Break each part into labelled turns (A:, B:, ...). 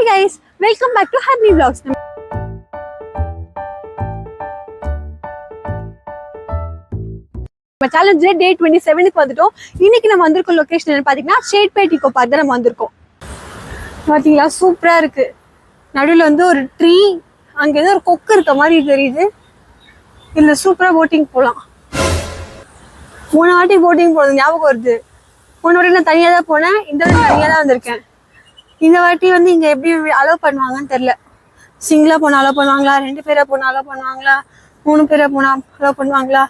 A: Hi guys, welcome back to Happy Vlogs. நம்ம சேலஞ்சில டே 27க்கு வந்துட்டோம். இன்னைக்கு நம்ம வந்திருக்க லொகேஷன் என்ன பாத்தீங்கன்னா ஷேட்பேட் இக்கோ பார்க் தான் நம்ம வந்திருக்கோம். பாத்தீங்களா சூப்பரா இருக்கு. நடுவில் வந்து ஒரு ட்ரீ, அங்க ஏதோ ஒரு கொக்கு இருக்க மாதிரி தெரியுது. இதுல சூப்பரா போட்டிங் போகலாம். போன வாட்டி போட்டிங் போனது ஞாபகம் வருது. போன வாட்டி நான் தனியா தான் போனேன், இந்த வாட்டி தனியா தான் வந்திருக்கேன். இந்த வாட்டி வந்து இங்க எப்படி அலோவ் பண்ணுவாங்கன்னு தெரியல. சிங்கிளா போனா அலோவ் பண்ணுவாங்களா, 2 பேரா போனா அலோவ் பண்ணுவாங்களா, 3 பேரா போனா அலோவ் பண்ணுவாங்களா?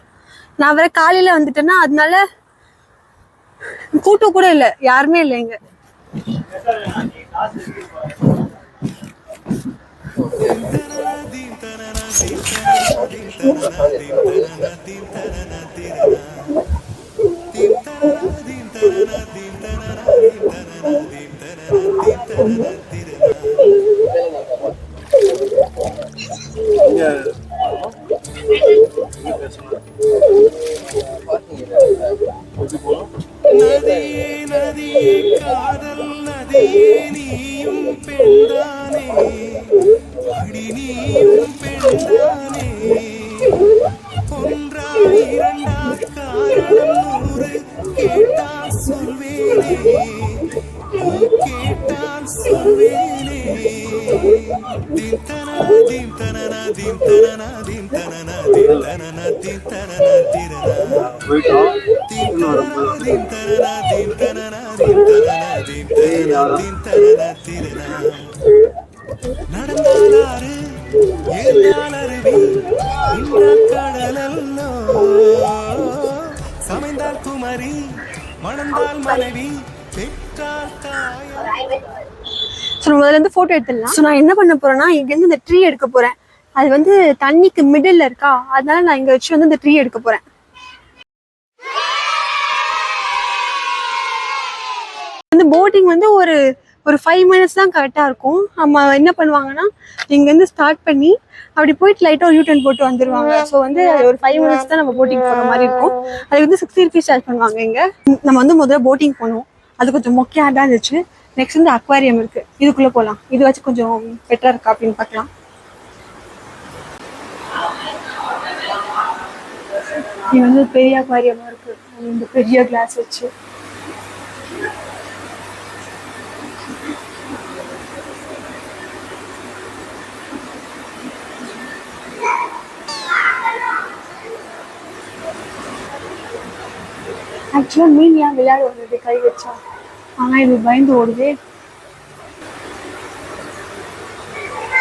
A: நான் வேற காலையில வந்துட்டேன்னா அதனால கூட்டம் கூட இல்லை, யாருமே இல்லை இங்க. முதல்ல இருந்து போட்டோ எடுத்துடலாம். நான் என்ன பண்ண போறேன்னா இங்க இருந்து இந்த ட்ரீ எடுக்க போறேன். அது வந்து தண்ணிக்கு மிடில் இருக்கா, அதனால நான் இங்க வச்சு வந்து இந்த ட்ரீ எடுக்க போறேன். வந்து போட்டிங் வந்து ஒரு 5 மினிட்ஸ் தான் கரெக்டா இருக்கும். நம்ம என்ன பண்ணுவாங்கன்னா இங்க இருந்து ஸ்டார்ட் பண்ணி அப்படி போயிட்டு லைட்டா ஒரு யூ-டர்ன் போட்டு வந்துருவாங்க. ஸோ வந்து ஒரு 5 மினிட்ஸ் தான் நம்ம போட்டிங் போற மாதிரி இருக்கும். அது வந்து 60 rupees சார்ஜ் பண்ணுவாங்க. இங்க நம்ம வந்து முதல்ல போட்டிங் போனோம், அது கொஞ்சம் மொக்கையா தான் இருந்துச்சு. நெக்ஸ்ட் வந்து அக்வாரியம் இருக்கு, இதுக்குள்ள போகலாம். இது வச்சு கொஞ்சம் பெட்டரா இருக்கா அப்படின்னு பார்க்கலாம். இது வந்து பெரிய அக்வாரியமா இருக்கு, இந்த பெரிய கிளாஸ் வச்சு. ஆக்சுவலா மீன் ஏன் விளையாட வருது கை வச்சா, ஆனா இது பயந்து ஓடுது.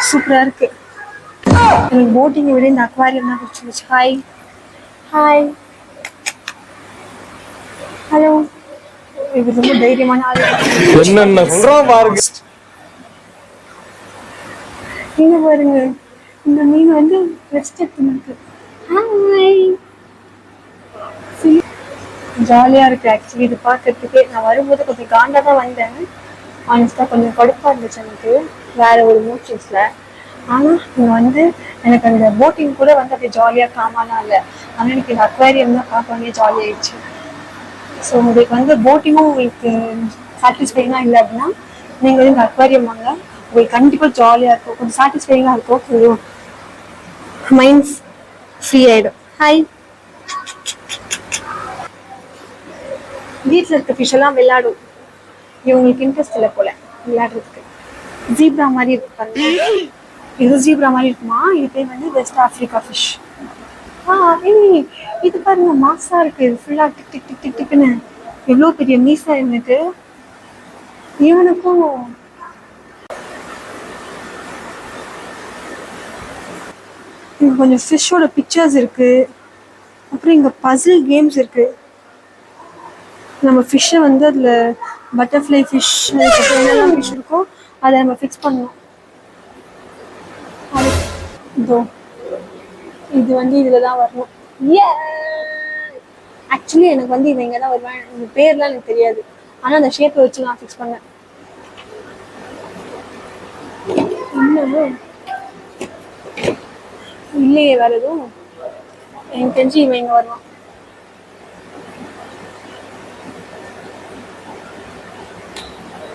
A: சூப்பரா இருக்கு. எனக்கு போட்டிங் விட இந்த அக்வாரியம் தான் பிடிச்சிருச்சு. Hi hi hello. இது ரொம்ப தைரியமான ஆளு. என்னென்ன சொல்றான் பாருங்க. இங்க பாருங்க, இந்த மீன் வந்து ரெஸ்ட் எடுத்துருக்கு. ஹாய், ஜாலியா இருக்கு. ஆக்சுவலி இது பார்க்கறதுக்கே நான் வரும்போது கொஞ்சம் காண்டா தான் வந்தேன். ஆனஸ்டா கொஞ்சம் கடுப்பா இருந்துச்சு எனக்கு வேற ஒரு மூட்ஸ்ல. ஆனா இங்க வந்து எனக்கு அந்த போட்டிங் கூட வந்து அப்படியே ஜாலியா காமாலாம் இல்லை. ஆனா எனக்கு இந்த அக்வாரியம் தான் பார்க்கவே ஜாலி ஆயிடுச்சு. ஸோ உங்களுக்கு வந்து போட்டிங்கும் உங்களுக்கு சாட்டிஸ்ஃபைங்கா இல்லை அப்படின்னா நீங்க வந்து இந்த அக்வாரியம் வாங்க, உங்களுக்கு கண்டிப்பா ஜாலியா இருக்கும், கொஞ்சம் சாட்டிஸ்ஃபைங்கா இருக்கும், கொஞ்சம் மைண்ட் ஃப்ரீ ஆயிடும். ஹாய். வீட்டில் இருக்க ஃபிஷ் எல்லாம் விளையாடும், இவங்களுக்கு இன்ட்ரெஸ்ட் இல்லை போல விளையாடுறதுக்கு. ஜீப்ரா மாதிரி இருக்கு பாருங்க, இது ஜீப்ரா மாதிரி இருக்குமா. இது பேர் வந்து வெஸ்ட் ஆப்பிரிக்கா ஃபிஷ். இது பாருங்க மாசா இருக்கு, இது ஃபுல்லா டிக் டிக் டிக் டிக் டிக்னு எவ்வளோ பெரிய மீசா இருந்துட்டு. இவனுக்கும் இங்க கொஞ்சம் ஃபிஷ்ஷோட பிக்சர்ஸ் இருக்கு. அப்புறம் இங்க பசில் கேம்ஸ் இருக்கு. நம்ம ஃபிஷ்ஷை வந்து அதில் பட்டர்ஃப்ளை ஃபிஷ், அதுக்கப்புறம் என்னெல்லாம் ஃபிஷ் இருக்கோ அதை நம்ம ஃபிக்ஸ் பண்ணணும். இதோ இது வந்து இதில் தான் வரணும். ஆக்சுவலி எனக்கு வந்து இவன் இங்கே தான் வருவேன். இந்த பேர்லாம் எனக்கு தெரியாது, ஆனால் அந்த ஷேப்பை வச்சு நான் ஃபிக்ஸ் பண்ணேன். இன்னும் இல்லையே வேற எதுவும். எனக்கு தெரிஞ்சு இவன் இங்கே வருவான்.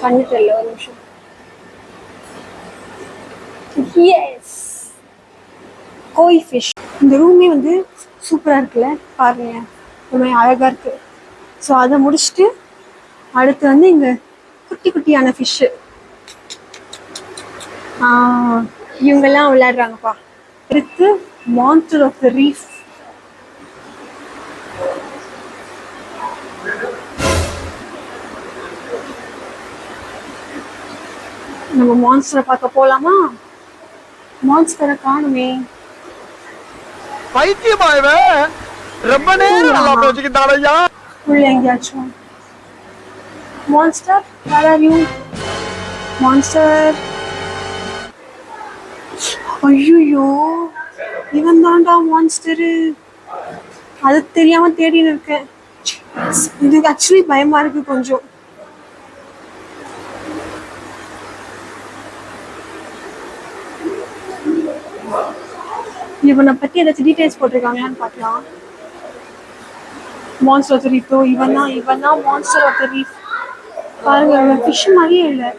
A: கண்ணு தெரியல, ஒரு நிமிஷம். எஸ், கோய் ஃபிஷ். இந்த ரூமே வந்து சூப்பராக இருக்குல்ல, பாருங்க ரொம்ப அழகாக இருக்கு. ஸோ அதை முடிச்சுட்டு அடுத்து வந்து இங்கே குட்டி குட்டியான ஃபிஷ்ஷு இவங்கெல்லாம் விளையாடுறாங்கப்பா. அடுத்து மான்ஸ்டர் ஆஃப் த ரீஃப். நம்ம மான்ஸ்டரை பார்க்க போலாமா? மான்ஸ்டரை காணுமே.
B: பைத்தியமாயவே ரொம்ப நேரம் நல்லா பேசிக்கிட்டாளையா.
A: உள்ள எங்கேயாச்சும் monster, where are you? Monster. ஐயோ, இவன் தான்டா மான்ஸ்டரு. அது தெரியாம தேடின்னு இருக்கேன். இது ஆக்சுவலி பயமா இருக்கு கொஞ்சம். இவனை பத்தி ஏதாச்சும் டீடைல்ஸ் போட்டிருக்காங்களான்னு பார்க்கலாம். Monster of the reef. இவன் தான் மான்ஸ்டர் ஆஃப் தி ரீஃப். பாருங்க, இவன் ஃபிஷ் மாதிரியே இல்லை,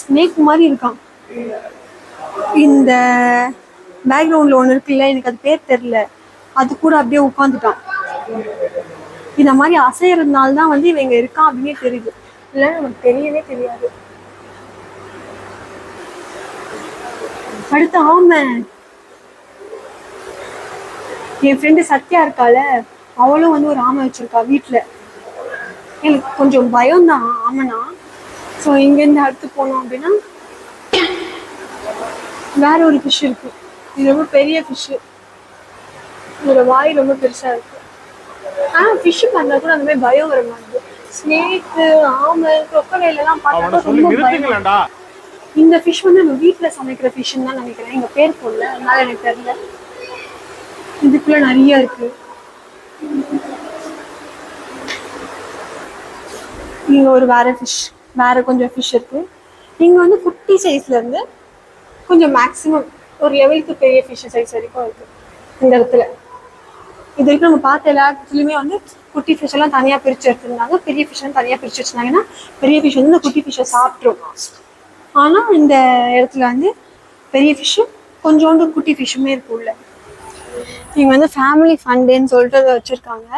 A: ஸ்னேக் மாதிரி இருக்கான். இந்த பேக்ரவுண்ட்ல ஒன்று இருக்குல்ல, எனக்கு அது பேர் தெரியல, அது கூட அப்படியே உட்காந்துட்டான். இந்த மாதிரி அசைறதுனால தான் வந்து இவன் இங்க இருக்கான் அப்படின்னே தெரியுது. இல்லை நமக்கு தெரியவே தெரியாது. அடுத்து ஆமை. என் ஃப்ரெண்டு சத்யா இருக்கால, அவளும் வந்து ஒரு ஆமை வச்சிருக்கா வீட்டில். எனக்கு கொஞ்சம் பயம் தான் ஆமைனா. ஸோ இங்கேருந்து அடுத்து போனோம் அப்படின்னா வேற ஒரு ஃபிஷ் இருக்கு. இது ரொம்ப பெரிய ஃபிஷ்ஷு. இதோட வாய் ரொம்ப பெருசா இருக்கு. ஆனால் ஃபிஷ்ஷு பண்ணா கூட அந்த மாதிரி பயம் வர மாதிரி. ஸ்னேக்கு, ஆமை, crocodile எல்லாம் பார்த்தா ரொம்ப பயம். இந்த ஃபிஷ் வந்து நம்ம வீட்டில் சமைக்கிற ஃபிஷ்ன்னு தான் நினைக்கிறேன். எங்கள் பேர் போடல, அதனால எனக்கு தெரியல. இதுக்குள்ள நிறைய இருக்கு. இங்க ஒரு வேற கொஞ்சம் ஃபிஷ் இருக்கு. இங்க வந்து குட்டி சைஸ்ல இருந்து கொஞ்சம் மேக்ஸிமம் ஒரு லெவலுக்கு பெரிய ஃபிஷ் சைஸ் வரைக்கும் இருக்கு இந்த இடத்துல. இது வரைக்கும் நம்ம பார்த்த எல்லா இடத்துலையுமே வந்து குட்டி ஃபிஷ் எல்லாம் தனியா பிரிச்சு எடுத்துருந்தாங்க, பெரிய ஃபிஷ் எல்லாம் தனியா பிரிச்சு வச்சிருந்தாங்கன்னா பெரிய ஃபிஷ் வந்து இந்த குட்டி ஃபிஷ்ஷை சாப்பிட்ரும். ஆனா இந்த இடத்துல வந்து பெரிய ஃபிஷ்ஷும் கொஞ்சோண்டு குட்டி ஃபிஷ்ஷுமே இருக்கு உள்ள. இங்கே வந்து ஃபேமிலி ஃபண்டேன்னு சொல்லிட்டு அதை வச்சுருக்காங்க.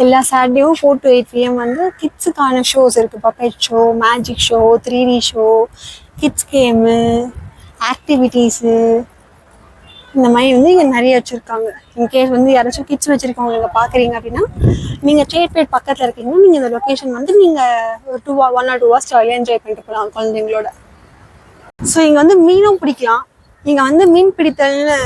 A: எல்லா சாட்டர்டேயும் 4 to 8 PM வந்து கிட்ஸுக்கான ஷோஸ் இருக்குது. Puppet show, magic show, 3D show, kids game, activities, இந்த மாதிரி வந்து இங்கே நிறைய வச்சுருக்காங்க. இன்கேஸ் வந்து யாராச்சும் கிட்ஸ் வச்சுருக்கவங்க நீங்கள் பார்க்குறீங்க அப்படின்னா, நீங்கள் சேட்பேட் பக்கத்தில் இருக்கீங்கன்னா நீங்கள் இந்த லொக்கேஷன் வந்து நீங்கள் ஒரு 1 or 2 hours ஜாலியாக என்ஜாய் பண்ணிட்டு போகலாம் குழந்தைங்களோட. ஸோ இங்கே வந்து மீனும் பிடிக்கலாம். இங்கே வந்து மீன் பிடித்தல்னு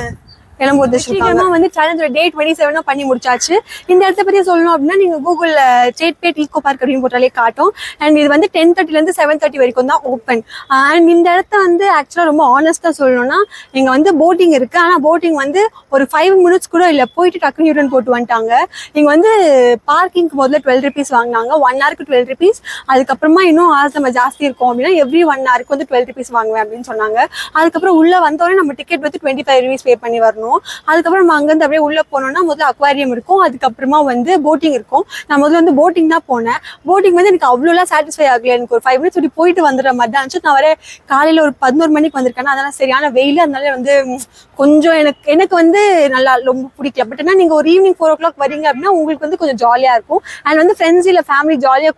A: வந்து சேலஞ்சோட டே 27 பண்ணி முடிச்சாச்சு. இந்த இடத்த பத்தி சொல்லணும் அப்படின்னா நீங்க கூகுள்ல சேட்பேட் ஈகோ பார்க் அப்படின்னு போட்டாலே காட்டும். அண்ட் இது வந்து 10:30 to 7:30 வரைக்கும் தான் ஓப்பன். அண்ட் இந்த இடத்த வந்து ஆக்சுவலா ரொம்ப ஆனஸ்டா சொல்லணும்னா இங்க வந்து போட்டிங் இருக்கு. ஆனா போட்டிங் வந்து ஒரு 5 minutes கூட இல்ல, போயிட்டு டக்குனு யூட்டன் போட்டு வந்துட்டாங்க. இங்க வந்து பார்க்கிங்க்கு முதல்ல 12 rupees வாங்கினாங்க, 1 hourக்கு 12 rupees. அதுக்கப்புறமா இன்னும் hours நம்ம ஜாஸ்தி இருக்கும் அப்படின்னா எவ்ரி 1 hourக்கு வந்து 12 rupees வாங்குவேன் அப்படின்னு சொன்னாங்க. அதுக்கப்புறம் உள்ள வந்தோடனே நம்ம டிக்கெட் வந்து 25 rupees பே பண்ணி வரணும். அதுக்கப்புறம் நம்ம அங்கிருந்து அப்படியே உள்ள போனோம்னா முதல்ல அக்வாரியம் இருக்கும், அதுக்கப்புறமா வந்து போட்டிங் இருக்கும். நான் முதல்ல வந்து போட்டிங் தான் போனேன். போட்டிங் வந்து எனக்கு அவ்வளோலாம் சாட்டிஸ்ஃபை ஆகல. எனக்கு ஒரு 5 minutes இப்படி போயிட்டு வந்துடுற மாதிரி தான் இருந்துச்சு. நான் வர காலையில ஒரு 11 மணிக்கு வந்திருக்கேன். அதெல்லாம் சரியான வெயில், அதனால வந்து கொஞ்சம் எனக்கு வந்து நல்லா ரொம்ப பிடிக்கல. பட் ஆனால் நீங்கள் ஒரு ஈவினிங் 4 o'clock வரீங்க அப்படின்னா உங்களுக்கு வந்து கொஞ்சம் ஜாலியாக இருக்கும். அண்ட் வந்து ஃப்ரெண்ட்ஸ் இல்லை ஃபேமிலி ஜாலியாக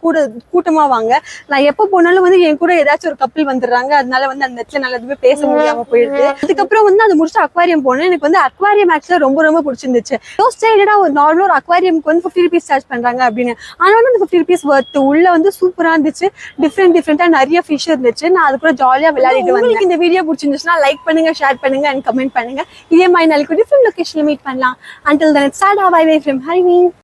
A: கூட்டமாக வாங்க. நான் எப்போ போனாலும் வந்து என் கூட ஏதாச்சும் ஒரு கப்பல் வந்துடுறாங்க, அதனால வந்து அந்த இடத்துல நல்லா எதுவுமே பேச முடியாமல் போயிடுது. அதுக்கப்புறம் வந்து அதை முடிச்சுட்டு அக்வாரியம் போனேன். எனக்கு வந்து அக்வாரியம் ஆக்சுவலா ரொம்ப பிடிச்சிருந்துச்சு. என்னடா ஒரு நார்மலா ஒரு அக்வாரியம்க்கு வந்து 50 rupees சார்ஜ் பண்றாங்க அப்படின்னு. ஆனா வந்து அந்த 50 rupees வர்த். உள்ள வந்து சூப்பரா இருந்துச்சு, டிஃப்ரெண்டா நிறைய ஃபிஷ் இருந்துச்சு. நான் அது கூட ஜாலியா விளையாடிட்டு வந்தேன். இந்த வீடியோ பிடிச்சிருந்துச்சுன்னா லைக் பண்ணுங்க, ஷேர் பண்ணுங்க அண்ட் கமெண்ட் பண்ணுங்க. இதே மாதிரி நாளைக்கு டிஃப்ரெண்ட் லொகேஷன்ல மீட் பண்ணலாம். Until then, it's Sada. Bye bye from Harvey.